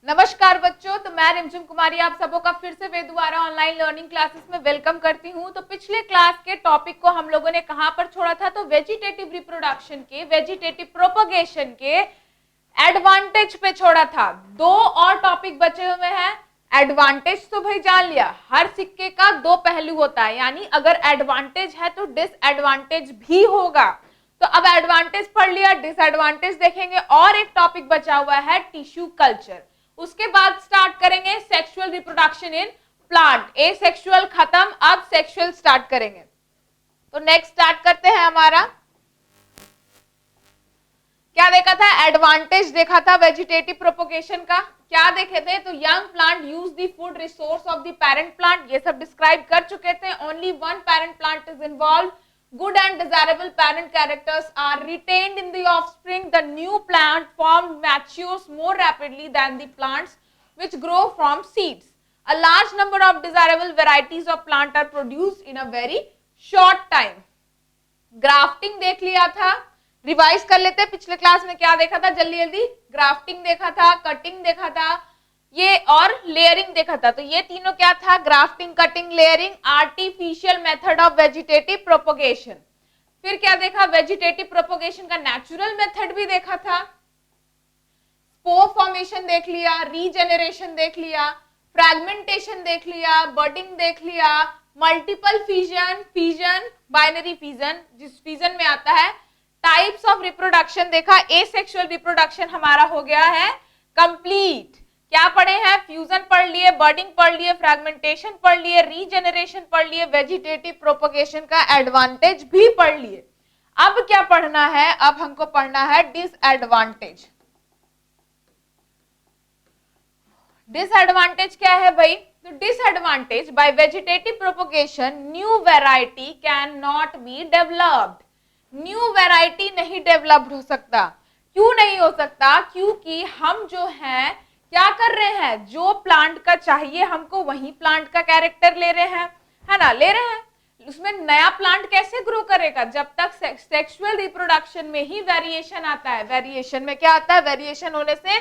नमस्कार बच्चों, तो मैं रिमझिम कुमारी आप सबों का फिर से वेदुआरा ऑनलाइन लर्निंग क्लासेस में वेलकम करती हूं। तो पिछले क्लास के टॉपिक को हम लोगों ने कहां पर छोड़ा था? तो वेजिटेटिव रिप्रोडक्शन के, वेजिटेटिव प्रोपगेशन के एडवांटेज पे छोड़ा था। दो और टॉपिक बचे हुए हैं। एडवांटेज तो भाई जान लिया, हर सिक्के का दो पहलू होता है, यानी अगर एडवांटेज है तो डिसएडवांटेज भी होगा। तो अब एडवांटेज पढ़ लिया, डिसएडवांटेज देखेंगे और एक टॉपिक बचा हुआ है टिश्यू कल्चर। उसके बाद स्टार्ट करेंगे sexual reproduction in plant. A sexual खत्म, अब सेक्सुअल स्टार्ट करेंगे। तो नेक्स्ट स्टार्ट करते हैं। हमारा क्या देखा था? एडवांटेज देखा था वेजिटेटिव प्रोपोगेशन का। क्या देखे थे? तो young plant use the food resource of the parent plant, ये सब डिस्क्राइब कर चुके थे। Only one parent plant is involve, good and desirable parent characters are retained in the offspring. The new plant form matures more rapidly than the plants which grow from seeds. A large number of desirable varieties of plant are produced in a very short time. Grafting देख लिया था, revise कर लेते हैं। पिछले class में क्या देखा था? जल्दी जल्दी ग्राफ्टिंग देखा था, कटिंग देखा था, ये और लेयरिंग देखा था। तो ये तीनों क्या था? Grafting, cutting, layering, artificial method of vegetative propagation. फिर क्या देखा? वेजिटेटिव प्रोपोगेशन का नेचुरल मेथड भी देखा था, स्पोर फॉर्मेशन देख लिया, रीजेनरेशन देख लिया, फ्रैगमेंटेशन देख लिया, बर्डिंग देख लिया, multiple fission, fission, binary fission जिस फिजन में आता है, टाइप्स ऑफ रिप्रोडक्शन देखा। एसेक्सुअल रिप्रोडक्शन हमारा हो गया है कंप्लीट। क्या पढ़े हैं? फ्यूजन पढ़ लिए, बर्डिंग पढ़ लिए, फ्रैगमेंटेशन पढ़ लिए, रीजेनरेशन पढ़ लिए, वेजिटेटिव प्रोपोगेशन का एडवांटेज भी पढ़ लिए। अब क्या पढ़ना है? अब हमको पढ़ना है डिसएडवांटेज। डिसएडवांटेज क्या है भाई? तो disadvantage bye vegetative propagation new variety can not be developed. New variety नहीं डेवलप्ड हो सकता। क्यों नहीं हो सकता? क्योंकि हम जो है क्या कर रहे हैं, जो प्लांट का चाहिए हमको वही प्लांट का कैरेक्टर ले रहे हैं, है ना, ले रहे हैं। उसमें नया प्लांट कैसे ग्रो करेगा? जब तक सेक्सुअल रिप्रोडक्शन में ही वेरिएशन आता है। वेरिएशन में क्या आता है? वेरिएशन होने से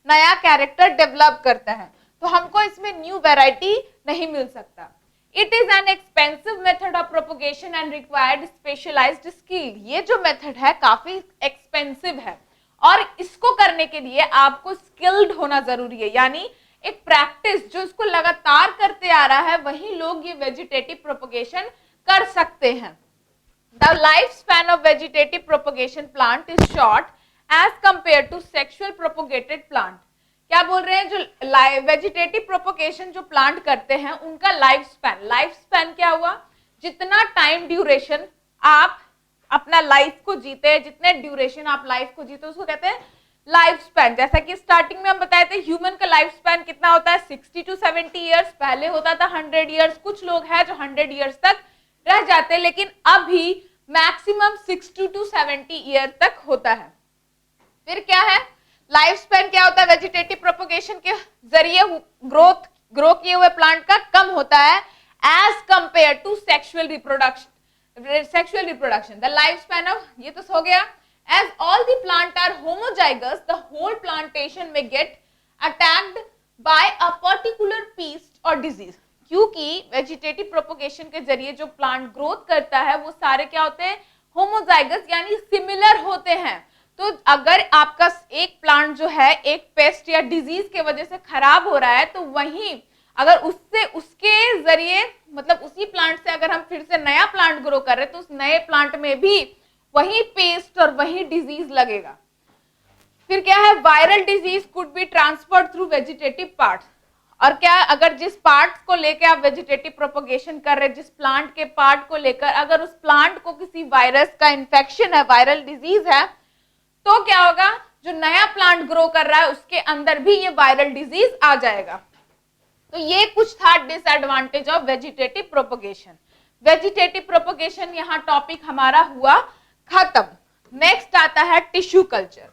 नया कैरेक्टर डेवलप करता है। तो हमको इसमें न्यू वैरायटी नहीं मिल सकता। It is an expensive method of propagation and required specialized skill. ये जो मेथड है काफी एक्सपेंसिव है और इसको करने के लिए आपको स्किल्ड होना जरूरी है, यानी एक प्रैक्टिस जो इसको लगातार करते आ रहा है वही लोग ये वेजिटेटिव प्रोपोगेशन कर सकते हैं। The life span of vegetative propagation plant is short as compare to sexual propagated plant. क्या बोल रहे हैं? जो वेजिटेटिव प्रोपोगेशन जो प्लांट करते हैं उनका लाइफ स्पैन क्या हुआ? जितना टाइम ड्यूरेशन आप अपना लाइफ को जीते, जितने ड्यूरेशन आप लाइफ को जीते उसको कहते हैं लाइफ स्पैन। जैसा कि स्टार्टिंग में हम बताए थे ह्यूमन का लाइफ स्पैन कितना होता है? 60 to 70 ईयर्स। पहले होता था 100 ईयर्स। कुछ लोग हैं जो 100 ईयर्स तक रह जाते हैं, लेकिन अभी मैक्सिमम 60 to 70 ईयर तक होता है। फिर क्या है? लाइफ स्पैन क्या होता है? वेजिटेटिव प्रोपोगेशन के जरिए ग्रो किए हुए प्लांट का कम होता है as compare to sexual reproduction. The lifespan of, ये तो हो गया। As all the plant are homozygous, the whole plantation may get attacked by a particular pest or disease. क्योंकि वेजिटेटिव प्रोपोगेशन के जरिए जो प्लांट ग्रोथ करता है वो सारे क्या होते हैं? होमोजाइगस, यानी सिमिलर होते हैं। तो अगर आपका एक प्लांट जो है एक पेस्ट या डिजीज के वजह से खराब हो रहा है, तो वहीं अगर उसके जरिए मतलब उसी प्लांट से अगर हम फिर से नया प्लांट ग्रो कर रहे हैं तो उस नए प्लांट में भी वही पेस्ट और वही डिजीज लगेगा। फिर क्या है? Viral disease could be transferred through vegetative parts. और क्या, अगर जिस पार्ट को लेकर आप वेजिटेटिव प्रोपोगेशन कर रहे हैं, जिस प्लांट के पार्ट को लेकर अगर उस प्लांट को किसी वायरस का इन्फेक्शन है, वायरल डिजीज है, तो क्या होगा? जो नया प्लांट ग्रो कर रहा है उसके अंदर भी ये वायरल डिजीज आ जाएगा। तो ये कुछ था disadvantage of vegetative propagation. Vegetative propagation यहाँ टॉपिक हमारा हुआ खत्म। नेक्स्ट आता है टिश्यू कल्चर।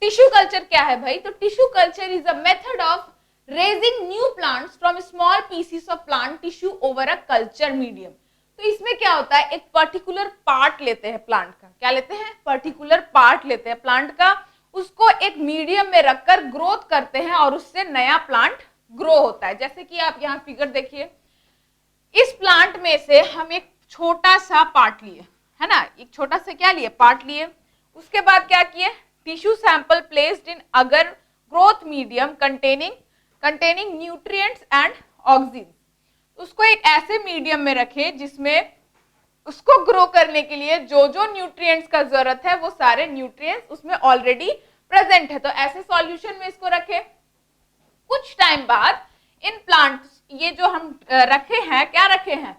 टिश्यू कल्चर क्या है भाई? तो tissue culture is a method of raising new plants from small pieces of plant tissue over a culture medium. तो इसमें क्या होता है? एक पर्टिकुलर पार्ट लेते हैं प्लांट का। क्या लेते हैं? पर्टिकुलर पार्ट लेते हैं प्लांट का, उसको एक मीडियम में रखकर ग्रोथ करते हैं और उससे नया प्लांट ग्रो होता है। जैसे कि आप यहाँ फिगर देखिए, इस प्लांट में से हम एक छोटा सा पार्ट लिए, है ना, एक छोटा सा क्या लिए, पार्ट लिए। उसके बाद क्या किए, टिश्यू सैंपल प्लेस्ड इन अगर growth medium containing nutrients and oxygen. उसको एक ऐसे मीडियम में रखे जिसमें उसको ग्रो करने के लिए जो जो न्यूट्रिएंट्स का जरूरत है वो सारे न्यूट्रिएंट्स उसमें ऑलरेडी प्रेजेंट है। तो ऐसे सॉल्यूशन में इसको रखे। कुछ टाइम बाद इन प्लांट्स, ये जो हम रखे हैं, क्या रखे हैं,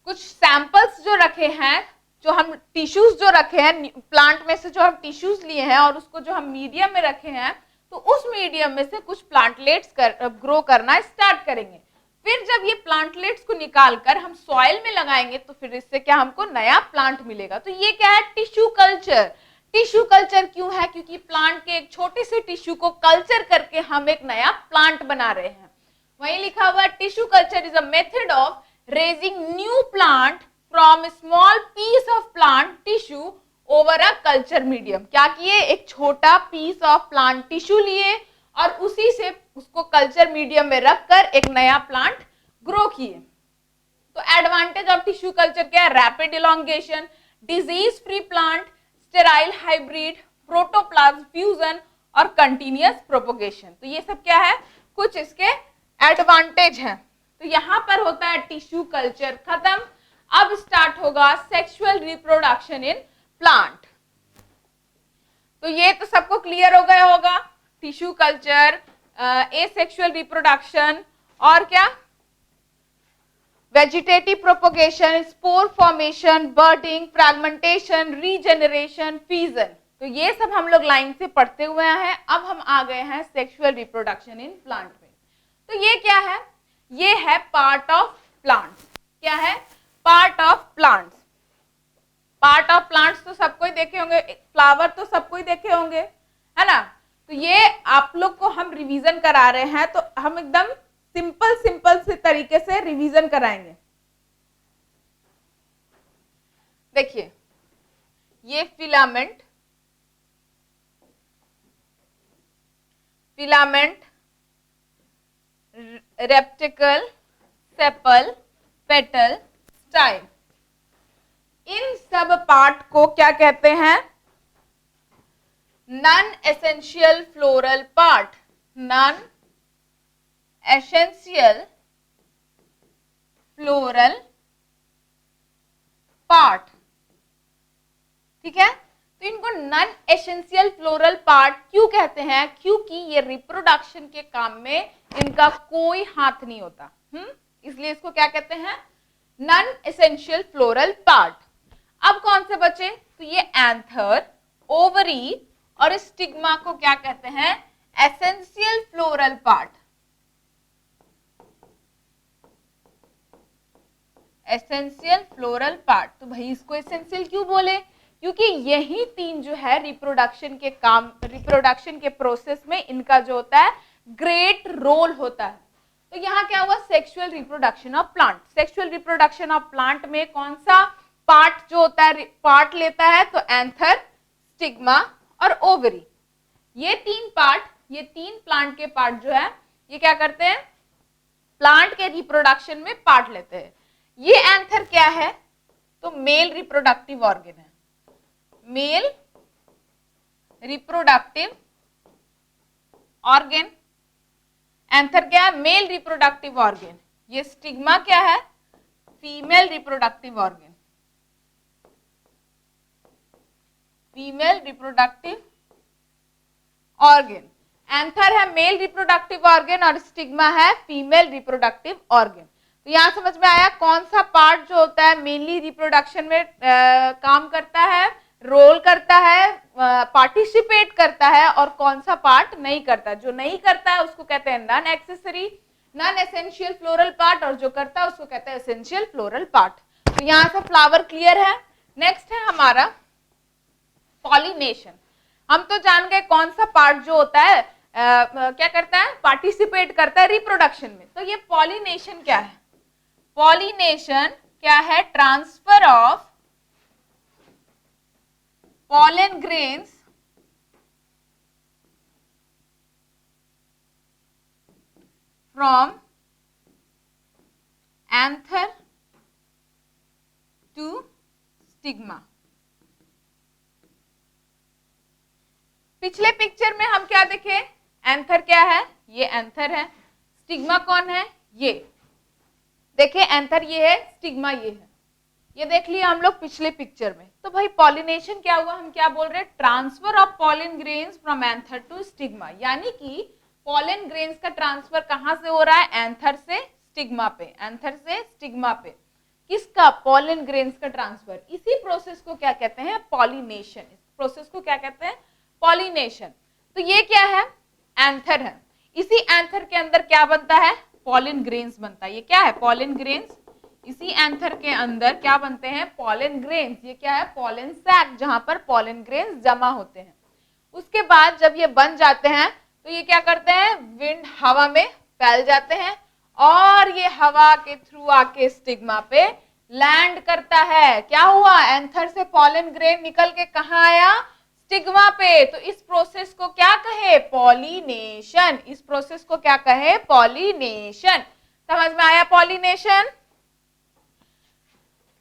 कुछ सैंपल्स जो रखे हैं, जो हम टिश्यूज जो रखे हैं प्लांट में से, जो हम टिश्यूज लिए हैं और उसको जो हम मीडियम में रखे हैं, तो उस मीडियम में से कुछ प्लांटलेट्स ग्रो करना स्टार्ट करेंगे। फिर जब ये प्लांटलेट्स को निकालकर हम सॉइल में लगाएंगे तो फिर इससे क्या हमको नया प्लांट मिलेगा। तो ये क्या है, टिश्यू कल्चर। टिश्यू कल्चर क्यों है, क्योंकि प्लांट के एक छोटे से टिश्यू को कल्चर करके हम एक नया प्लांट बना रहे हैं। वहीं लिखा हुआ tissue culture is a method of raising new plant from small piece of plant tissue over a culture medium. क्या किए, एक छोटा पीस ऑफ प्लांट टिश्यू लिए और उसी से उसको कल्चर मीडियम में रखकर एक नया प्लांट ग्रो किए। तो एडवांटेज ऑफ टिश्यू कल्चर क्या है, rapid elongation, disease free plant, sterile hybrid, protoplasm fusion और कंटिन्यूअस प्रोपोगेशन। तो ये सब क्या है, कुछ इसके एडवांटेज हैं। तो यहां पर होता है टिश्यू कल्चर खत्म। अब स्टार्ट होगा सेक्सुअल रिप्रोडक्शन इन प्लांट। तो ये तो सबको क्लियर हो गया होगा, टिश्यू कल्चर, एसेक्सुअल रिप्रोडक्शन और क्या, vegetative propagation, spore formation, budding, fragmentation, regeneration, fusion. तो ये सब हम लोग लाइन से पढ़ते हुए हैं। अब हम आ गए हैं सेक्सुअल रिप्रोडक्शन इन प्लांट में। तो ये क्या है, ये है पार्ट ऑफ प्लांट्स। क्या है, part of plants. Part of plants तो सबको ही देखे होंगे, फ्लावर तो सबको ही देखे होंगे, है ना। तो ये आप लोग को हम रिवीजन करा रहे हैं, तो हम एकदम सिंपल से तरीके से रिवीजन कराएंगे। देखिए, ये फिलामेंट, रेप्टिकल, सेपल, पेटल, स्टाइल, इन सब पार्ट को क्या कहते हैं, non essential floral part. Non essential floral part, ठीक है। तो इनको नॉन एसेंशियल फ्लोरल पार्ट क्यों कहते हैं, क्योंकि ये रिप्रोडक्शन के काम में इनका कोई हाथ नहीं होता, इसलिए इसको क्या कहते हैं, नॉन एसेंशियल फ्लोरल पार्ट। अब कौन से बचे, तो ये एंथर, ओवरी और स्टिग्मा को क्या कहते हैं, essential floral part. Essential floral part. तो भाई इसको एसेंशियल क्यों बोले, क्योंकि यही तीन जो है रिप्रोडक्शन के काम, रिप्रोडक्शन के प्रोसेस में इनका जो होता है ग्रेट रोल होता है। तो यहाँ क्या हुआ, sexual reproduction of plant. Sexual reproduction of plant में कौन सा पार्ट जो होता है, पार्ट लेता है, तो एंथर, स्टिग्मा और ओवरी। ये तीन पार्ट, ये तीन प्लांट के पार्ट जो है ये क्या करते हैं, प्लांट के रिप्रोडक्शन में पार्ट लेते हैं। ये एंथर क्या है, तो मेल रिप्रोडक्टिव ऑर्गन है, मेल रिप्रोडक्टिव ऑर्गन। एंथर क्या है, मेल रिप्रोडक्टिव ऑर्गन। ये स्टिग्मा क्या है, female reproductive organ, female reproductive organ. Anther है मेल रिप्रोडक्टिव ऑर्गन और स्टिग्मा है फीमेल रिप्रोडक्टिव ऑर्गन। तो यहां समझ में आया कौन सा पार्ट जो होता है मेनली रिप्रोडक्शन में काम करता है, रोल करता है, पार्टिसिपेट करता है, और कौन सा पार्ट नहीं करता। जो नहीं करता है उसको कहते हैं non accessory, non essential floral part, और जो करता है उसको कहते हैं एसेंशियल फ्लोरल पार्ट। तो यहाँ से फ्लावर क्लियर है। नेक्स्ट है हमारा पॉलिनेशन। हम तो जान गए कौन सा पार्ट जो होता है क्या करता है, पार्टिसिपेट करता है रिप्रोडक्शन में। तो ये पॉलिनेशन क्या है, पॉलिनेशन क्या है, transfer of pollen grains from anther to stigma. पिछले पिक्चर में हम क्या देखे, एंथर क्या है, ये एंथर है, स्टिग्मा कौन है, ये देखे, एंथर ये है, स्टिग्मा ये है, ये देख लिया हम लोग पिछले पिक्चर में। तो भाई पॉलिनेशन क्या हुआ, हम क्या बोल रहे हैं, transfer of pollen grains from anther to stigma, यानी कि पॉलन ग्रेन्स का ट्रांसफर कहां से हो रहा है, एंथर से स्टिग्मा पे, एंथर से स्टिग्मा पे। किसका, पॉलन ग्रेन्स का ट्रांसफर। इसी प्रोसेस को क्या कहते हैं, पॉलिनेशन। इस प्रोसेस को क्या कहते हैं, पॉलिनेशन। तो ये क्या है, एंथर है, इसी एंथर के अंदर क्या बनता है, पॉलन ग्रेन्स बनता है। ये क्या है, पॉलन ग्रेन्स। इसी एंथर के अंदर क्या बनते हैं, पॉलन ग्रेन्स। ये क्या है, पॉलन सैक, जहां पर पॉलन ग्रेन्स जमा होते हैं। उसके बाद जब ये बन जाते हैं तो ये क्या करते हैं, विंड, हवा में फैल जाते हैं और ये हवा के थ्रू आके स्टिग्मा पे लैंड करता है। क्या हुआ, एंथर से पॉलन ग्रेन निकल के कहां आया, स्टिग्मा पे। तो इस प्रोसेस को क्या कहे, पॉलिनेशन। इस प्रोसेस को क्या कहे, पॉलिनेशन। समझ में आया, पॉलिनेशन।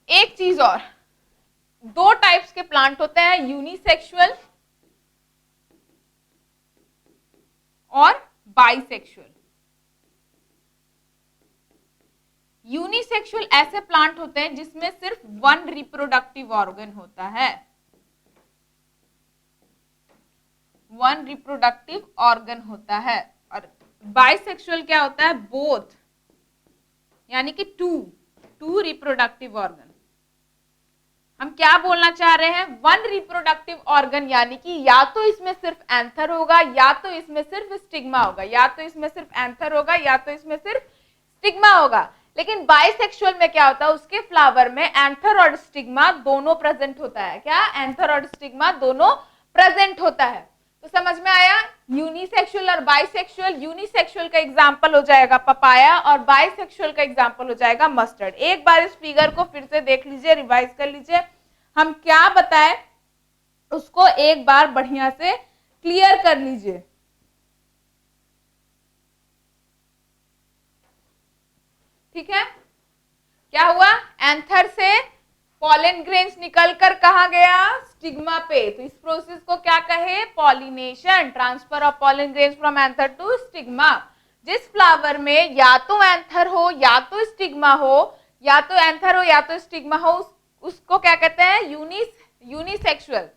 एक चीज और, दो टाइप्स के प्लांट होते हैं, यूनिसेक्सुअल और बाइसेक्सुअल। यूनिसेक्सुअल ऐसे प्लांट होते हैं जिसमें सिर्फ वन रिप्रोडक्टिव ऑर्गन होता है, वन रिप्रोडक्टिव ऑर्गन होता है। और बाइसेक्सुअल क्या होता है, बोथ, यानी कि टू रिप्रोडक्टिव ऑर्गन। हम क्या बोलना चाह रहे हैं, वन रिप्रोडक्टिव ऑर्गन, यानी कि या तो इसमें सिर्फ एंथर होगा या तो इसमें सिर्फ स्टिग्मा होगा, या तो इसमें सिर्फ एंथर होगा या तो इसमें सिर्फ स्टिग्मा होगा। लेकिन बाइसेक्सुअल में क्या होता है, उसके फ्लावर में एंथर और स्टिग्मा दोनों प्रेजेंट होता है। क्या, एंथर और स्टिग्मा दोनों प्रेजेंट होता है। तो समझ में आया, यूनिसेक्सुअल और बाइसेक्सुअल। यूनिसेक्सुअल का एग्जांपल हो जाएगा पपाया और बाइसेक्सुअल का एग्जांपल हो जाएगा मस्टर्ड। एक बार इस फिगर को फिर से देख लीजिए, रिवाइज कर लीजिए, हम क्या बताए उसको एक बार बढ़िया से क्लियर कर लीजिए। ठीक है, क्या हुआ, एंथर से पॉलन ग्रेन्स निकलकर कहां गया, स्टिग्मा पे। तो इस प्रोसेस को क्या कहे, pollination, transfer of pollen grains from anther to stigma. जिस फ्लावर में या तो एंथर हो या तो स्टिग्मा हो, या तो एंथर हो या तो स्टिग्मा हो, उसको क्या कहते हैं, यूनिसेक्सुअल।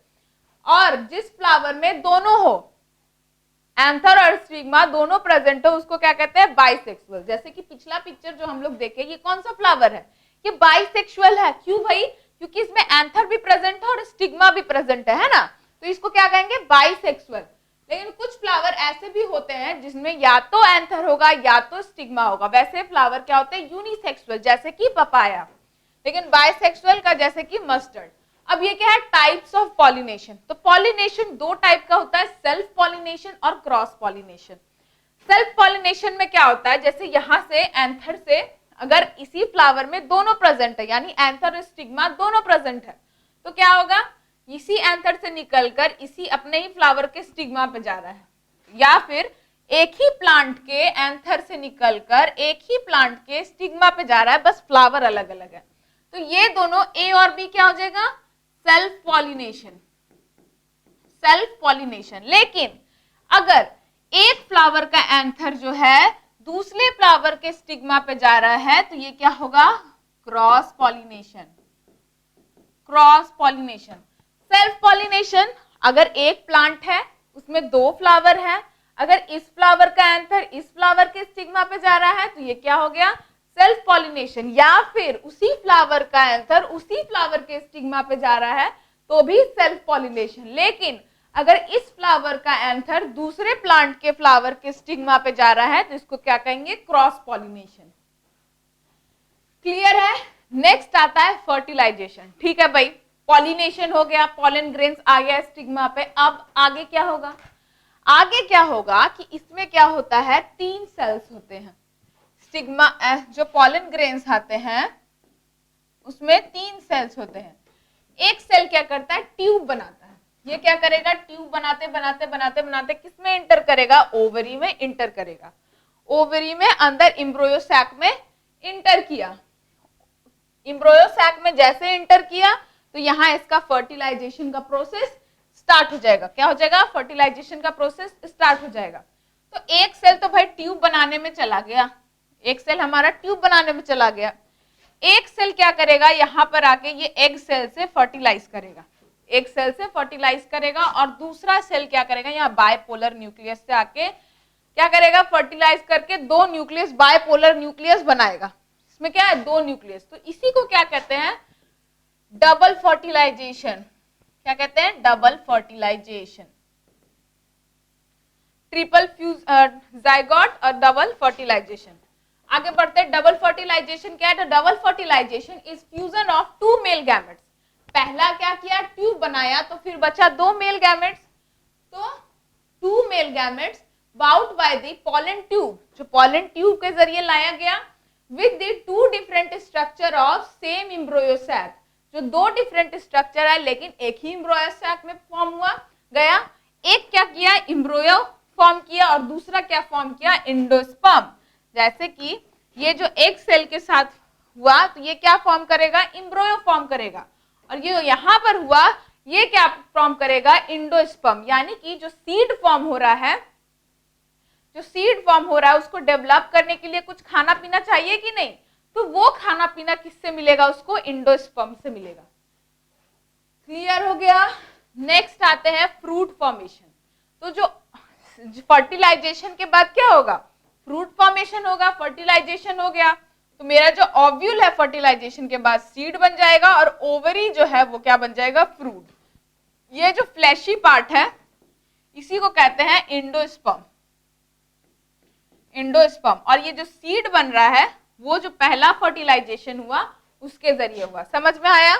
और जिस फ्लावर में दोनों हो, एंथर और स्टिग्मा दोनों प्रेजेंट हो, उसको क्या कहते हैं, बाइसेक्सुअल। जैसे कि पिछला पिक्चर जो हम लोग देखे, ये कौन सा फ्लावर है, ये बाइसेक्सुअल है। क्यों भाई, क्योंकि इसमें एंथर भी प्रेजेंट है और स्टिग्मा भी प्रेजेंट है ना, तो इसको क्या कहेंगे, बाइसेक्सुअल। लेकिन कुछ फ्लावर ऐसे भी होते हैं जिसमें या तो एंथर होगा या तो स्टिग्मा होगा, वैसे फ्लावर क्या होते हैं, यूनिसेक्सुअल, जैसे कि पपाया। लेकिन बाइसेक्सुअल का जैसे कि मस्टर्ड। अब ये क्या है, टाइप्स ऑफ पॉलिनेशन। तो पॉलिनेशन दो टाइप का होता है, सेल्फ पॉलिनेशन और क्रॉस पॉलिनेशन। सेल्फ पॉलिनेशन में क्या होता है, जैसे यहां से एंथर से अगर इसी फ्लावर में दोनों प्रेजेंट है, यानी एंथर और स्टिग्मा दोनों प्रेजेंट है, तो क्या होगा, इसी एंथर से निकलकर इसी अपने ही फ्लावर के स्टिग्मा पे जा रहा है, या फिर एक ही प्लांट के एंथर से निकलकर एक ही प्लांट के स्टिग्मा पे जा रहा है, बस फ्लावर अलग अलग है। तो ये दोनों ए और बी क्या हो जाएगा, सेल्फ पॉलिनेशन, सेल्फ पॉलिनेशन। लेकिन अगर एक फ्लावर का एंथर जो है दूसरे फ्लावर के स्टिग्मा पे जा रहा है, तो ये क्या होगा, cross pollination, cross pollination. Self pollination, अगर एक प्लांट है उसमें दो फ्लावर है, अगर इस फ्लावर का एंथर इस फ्लावर के स्टिग्मा पे जा रहा है तो ये क्या हो गया, सेल्फ पॉलिनेशन। या फिर उसी फ्लावर का एंथर उसी फ्लावर के स्टिग्मा पे जा रहा है तो भी सेल्फ पॉलिनेशन। लेकिन अगर इस फ्लावर का एंथर दूसरे प्लांट के फ्लावर के स्टिग्मा पे जा रहा है तो इसको क्या कहेंगे, क्रॉस पॉलिनेशन। क्लियर है। नेक्स्ट आता है फर्टिलाइजेशन। ठीक है भाई, पॉलिनेशन हो गया, पॉलन ग्रेन्स आ गया स्टिग्मा पे। अब आगे क्या होगा, आगे क्या होगा कि इसमें क्या होता है, तीन सेल्स होते हैं। स्टिग्मा जो पॉलन ग्रेन्स आते हैं उसमें तीन सेल्स होते हैं। एक सेल क्या करता है, ट्यूब बनाता है। ये क्या करेगा, ट्यूब बनाते बनाते बनाते बनाते किसमें इंटर करेगा, ओवरी में इंटर करेगा। ओवरी में अंदर एम्ब्रियो सैक में इंटर किया। एम्ब्रियो सैक में जैसे इंटर किया तो यहाँ इसका फर्टिलाइजेशन का प्रोसेस स्टार्ट हो जाएगा। क्या हो जाएगा? फर्टिलाइजेशन का प्रोसेस स्टार्ट हो जाएगा। तो एक सेल तो भाई ट्यूब बनाने में चला गया, एक सेल हमारा ट्यूब बनाने में चला गया। एक सेल क्या करेगा? यहाँ पर आके ये एग सेल से फर्टिलाइज करेगा, एक सेल से फर्टिलाइज करेगा। और दूसरा सेल क्या करेगा? यहाँ बायपोलर न्यूक्लियस से आके क्या करेगा? फर्टिलाइज करके दो न्यूक्लियस, बायपोलर न्यूक्लियस बनाएगा। इसमें क्या है? दो न्यूक्लियस। तो इसी को क्या कहते हैं? Double fertilization. क्या कहते हैं? Double fertilization. Triple fuse zygote और डबल फर्टिलाइजेशन। आगे बढ़ते हैं। डबल फर्टिलाइजेशन क्या है? Double fertilization is fusion of two male gametes. पहला क्या किया? ट्यूब बनाया, तो फिर बचा दो मेल गैमेट्स। तो two male gametes brought by the pollen tube, जो पोलन ट्यूब के जरिए लाया गया, with the two different structure of same embryo sac, जो दो डिफरेंट स्ट्रक्चर है लेकिन एक ही एम्ब्रियो सैक में फॉर्म हुआ गया। एक क्या किया? एम्ब्रियो फॉर्म किया और दूसरा क्या फॉर्म किया? एंडोस्पर्म। जैसे कि ये जो एक सेल के साथ हुआ तो ये क्या फॉर्म करेगा? एम्ब्रियो फॉर्म करेगा। और ये यहाँ पर हुआ, ये क्या फॉर्म करेगा? एंडोस्पर्म। यानी कि जो सीड फॉर्म हो रहा है, जो सीड फॉर्म हो रहा है उसको डेवलप करने के लिए कुछ खाना पीना चाहिए कि नहीं? तो वो खाना पीना किससे मिलेगा? उसको एंडोस्पर्म से मिलेगा। क्लियर हो गया? नेक्स्ट आते हैं फ्रूट फॉर्मेशन। तो जो फर्टिलाइजेशन के बाद क्या होगा? फ्रूट फॉर्मेशन होगा। फर्टिलाइजेशन हो गया तो मेरा जो ओव्यूल है फर्टिलाइजेशन के बाद सीड बन जाएगा और ओवरी जो है वो क्या बन जाएगा? फ्रूट। ये जो फ्लैशी पार्ट है इसी को कहते हैं एंडोस्पर्म। एंडोस्पर्म। और ये जो सीड बन रहा है वो जो पहला फर्टिलाइजेशन हुआ उसके जरिए हुआ। समझ में आया?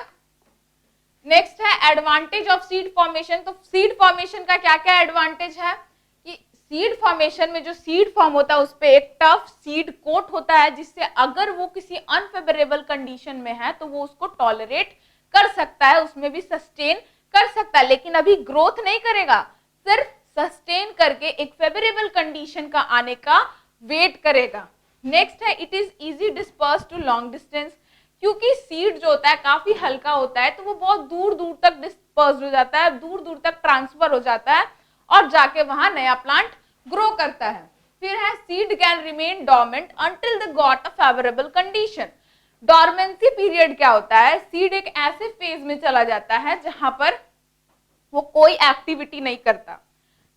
नेक्स्ट है एडवांटेज ऑफ सीड फॉर्मेशन। तो सीड फॉर्मेशन का क्या क्या एडवांटेज है कि सीड फॉर्मेशन में जो सीड फॉर्म होता है उस पे एक टफ सीड कोट होता है, जिससे अगर वो किसी अनफेवरेबल कंडीशन में है तो वो उसको टॉलरेट कर सकता है, उसमें भी सस्टेन कर सकता है, लेकिन अभी ग्रोथ नहीं करेगा, सिर्फ सस्टेन करके एक फेवरेबल कंडीशन का आने का वेट करेगा। नेक्स्ट है it is easy disperse to long distance. क्योंकि सीड जो होता है काफी हल्का होता है तो वो बहुत दूर दूर तक डिस्पर्स हो जाता है, दूर दूर तक ट्रांसफर हो जाता है और जाके वहां नया प्लांट ग्रो करता है। फिर है seed can remain dormant until they got a favourable condition. Dormancy period क्या होता है? सीड एक ऐसे फेज में चला जाता है जहां पर वो कोई एक्टिविटी नहीं करता,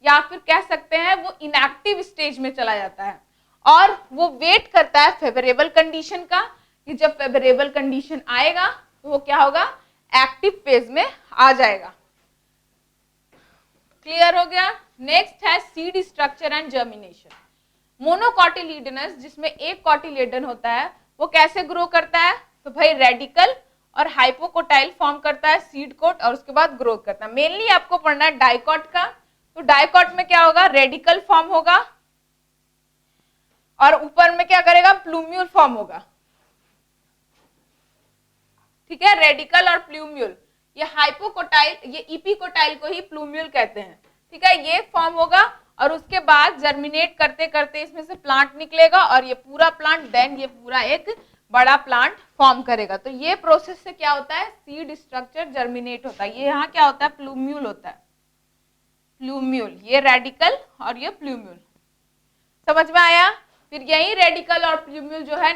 या फिर कह सकते हैं वो इनएक्टिव स्टेज में चला जाता है और वो वेट करता है फेवरेबल कंडीशन का, कि जब फेवरेबल कंडीशन आएगा तो वो क्या होगा? एक्टिव फेज में आ जाएगा। क्लियर हो गया? नेक्स्ट है सीड स्ट्रक्चर एंड जर्मिनेशन। मोनोकॉटिलीडनस, जिसमें एक कॉटिलेडन होता है, वो कैसे ग्रो करता है? तो भाई रेडिकल और हाइपोकोटाइल फॉर्म करता है सीड कोट और उसके बाद ग्रोथ करता है। मेनली आपको पढ़ना है डाइकॉट का। तो डाइकॉट में क्या होगा? रेडिकल फॉर्म होगा और ऊपर में क्या करेगा? प्लूम्यूल फॉर्म होगा। ठीक है, रेडिकल और प्लूम्यूल। ये हाइपोकोटाइल, ये इपिकोटाइल को ही प्लूम्यूल कहते हैं। ठीक है, ये फॉर्म होगा और उसके बाद जर्मिनेट करते करते इसमें से प्लांट निकलेगा और ये पूरा प्लांट देन ये पूरा एक बड़ा प्लांट फॉर्म करेगा। तो ये प्रोसेस से क्या होता है? सीड स्ट्रक्चर जर्मिनेट होता है। ये यहाँ क्या होता है? प्लूम्यूल होता है। प्लूम्यूल, ये रेडिकल और ये प्लूम्यूल। समझ में आया? फिर यही रेडिकल और प्लूम्यूल जो है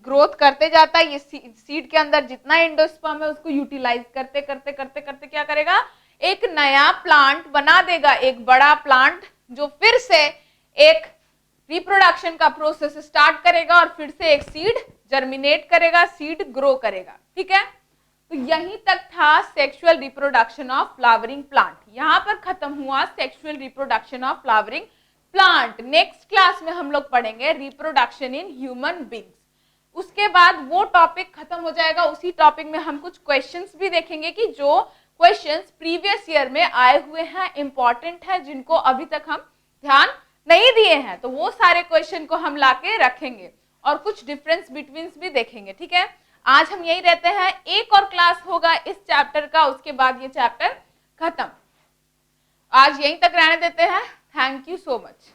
ग्रोथ करते जाता है। ये सीड के अंदर जितना एंडोस्पर्म है उसको यूटिलाइज करते करते करते करते क्या करेगा? एक नया प्लांट बना देगा, एक बड़ा प्लांट, जो फिर से एक रिप्रोडक्शन का प्रोसेस स्टार्ट करेगा और फिर से एक सीड जर्मिनेट करेगा, सीड ग्रो करेगा। ठीक है, तो यहीं तक था sexual reproduction of flowering plant. यहां पर खत्म हुआ sexual reproduction of flowering plant. Next class में हम लोग पढ़ेंगे रिप्रोडक्शन इन ह्यूमन बींग्स। उसके बाद वो टॉपिक खत्म हो जाएगा। उसी टॉपिक में हम कुछ क्वेश्चंस भी देखेंगे कि जो क्वेश्चंस प्रीवियस ईयर में आए हुए हैं, इंपॉर्टेंट है, जिनको अभी तक हम ध्यान नहीं दिए हैं, तो वो सारे क्वेश्चन को हम लाके रखेंगे और कुछ डिफरेंस बिटवीन भी देखेंगे। ठीक है, आज हम यही रहते हैं। एक और क्लास होगा इस चैप्टर का, उसके बाद ये चैप्टर खत्म। आज यहीं तक रहने देते हैं। Thank you so much.